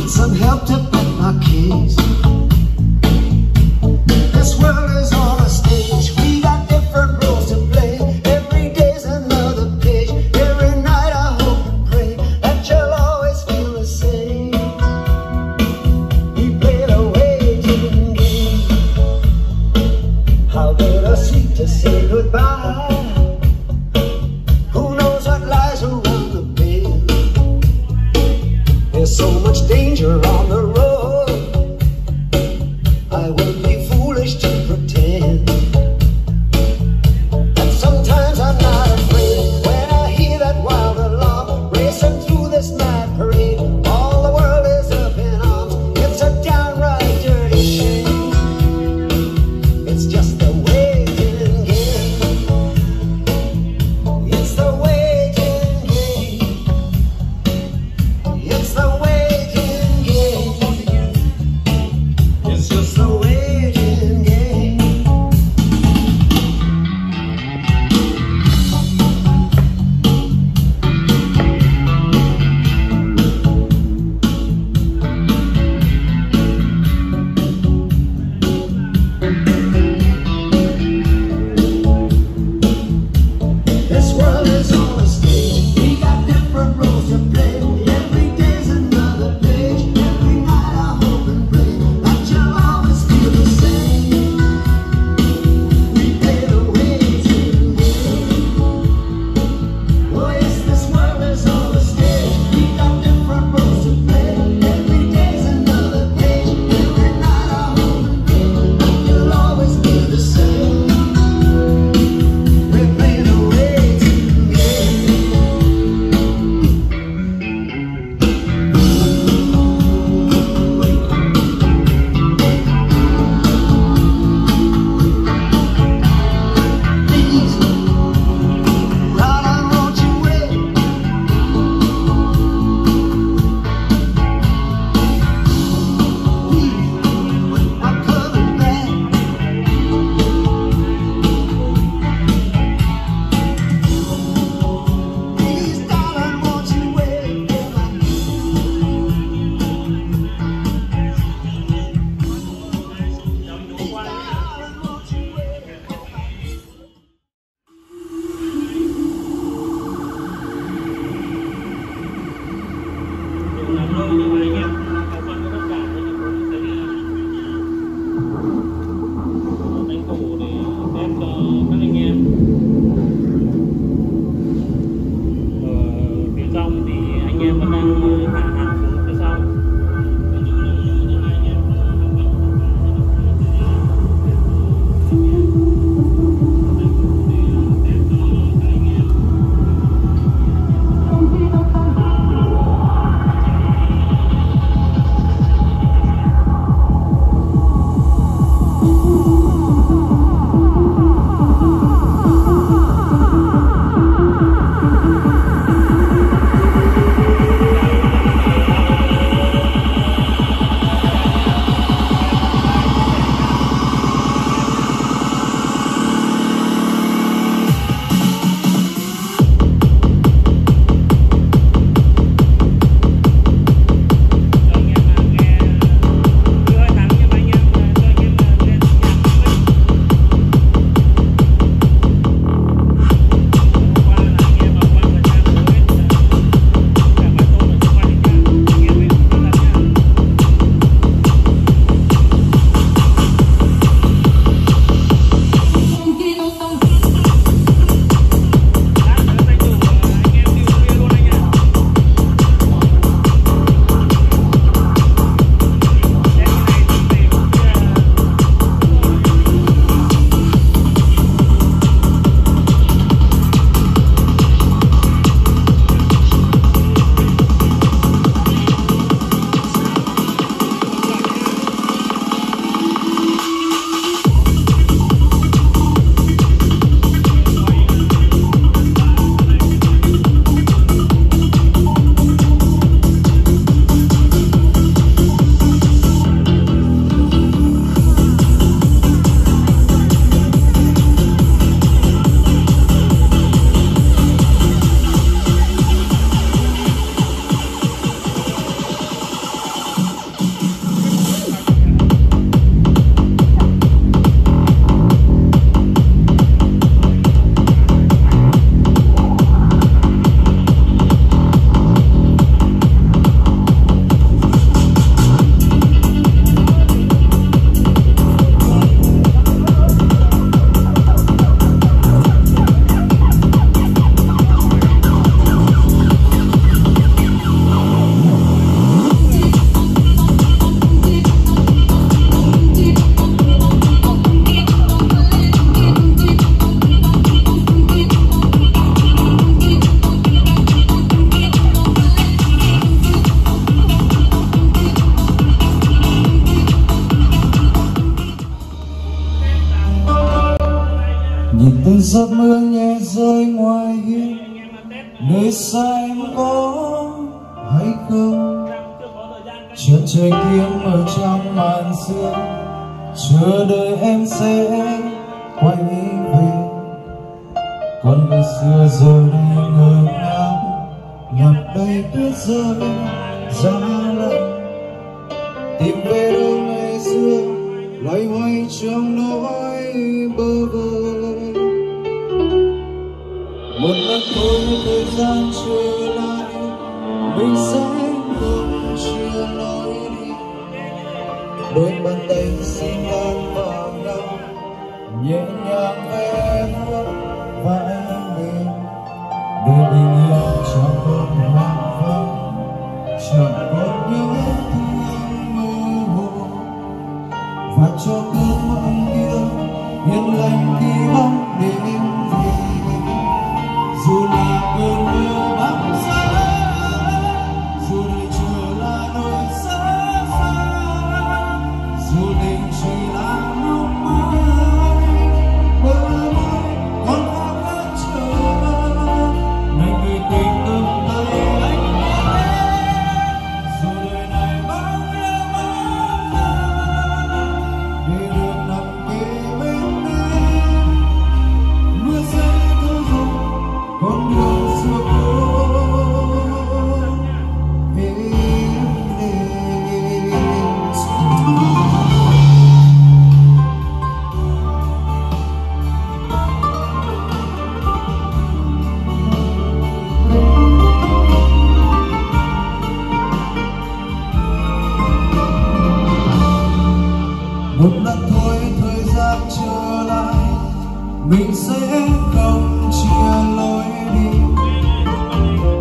some help to pack my keys. This world is on a stage. We got different roles to play. Every day's another page. Every night I hope and pray that you'll always feel the same. We played a waiting game. How bittersweet to say goodbye. Who knows what lies around the bend? There's so much danger on the road. nhìn từng giọt mưa nhẹ rơi ngoài hiên, nơi xa em có hay không? Chuyện trời kiếm ở trong màn sương, chờ đợi em sẽ quay về. Con người xưa giờ đây ngơ ngác, ngập đầy tuyết rơi giá lạnh. Tìm về đâu ngày xưa, loay hoay trong nỗi bơ vơ. Một lần thôi thời gian trở lại, mình sẽ không chia lối đi. Đôi bàn tay xin đan vào nhau, nhẹ nhàng ve vuốt vai mình. Đời bình yên trong cơn hoang vắng, chẳng còn nhớ thương mơ hồ. Và cho cơn mộng kia yên lành khi bóng đêm về. Dù là cơn mưa băng giá, dù đời chờ là nỗi xa xa, dù tình chỉ là mong mỏi, bờ môi còn khao khát chờ. Này người tình tâm tay anh nhé, dù đời này bao nhiêu mong mỏi, để được nằm kề bên em. Mưa rơi thôi rồi, con đường xưa cũ êm đềm. Một lần thôi thời gian trở lại, mình sẽ không chia lối đi.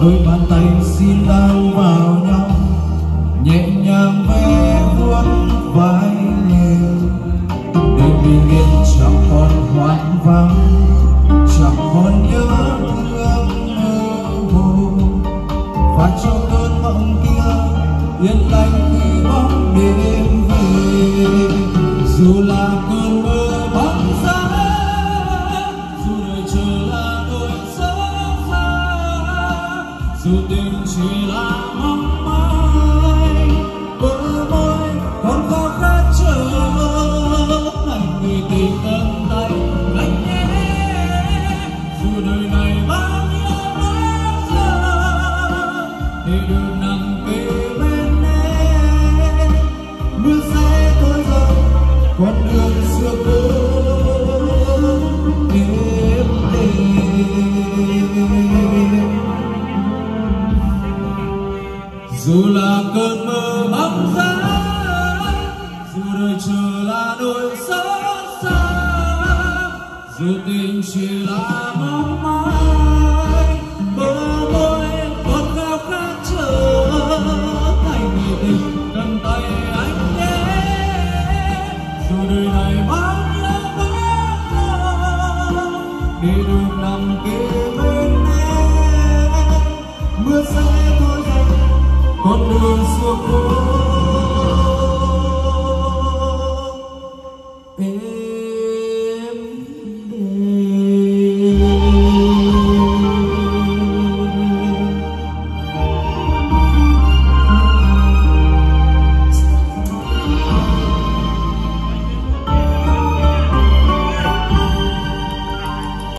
Đôi bàn tay xin đan vào nhau, nhẹ nhàng ve vuốt vai liều. Đời bình yên chẳng còn hoang vắng, chẳng còn nhớ thương mơ hồ. Và cho cơn mộng kia yên lành khi bóng đêm về. Dù là cơn mơ bóng giá, dù đời chờ là nỗi xót xa, dù tình chỉ là mong mỏi, bờ môi còn khao khát chờ. Này người tình cầm tay anh nhé, dù đời này bao nhiêu mong giờ, để được nằm kề bên em. Mưa sẽ thôi rồi, con đường xưa cũ êm đềm. Dù là cơn mơ bóng giá, dù đời chờ là nỗi xót xa, dù tình chỉ là mong mỏi, bờ môi còn khao khát chờ. Thành người tình cầm tay anh nhé, dù đời này bao nhiêu mong mỏi, để được nằm kề bên em. Mưa sẽ thôi dần, con đường xưa cũ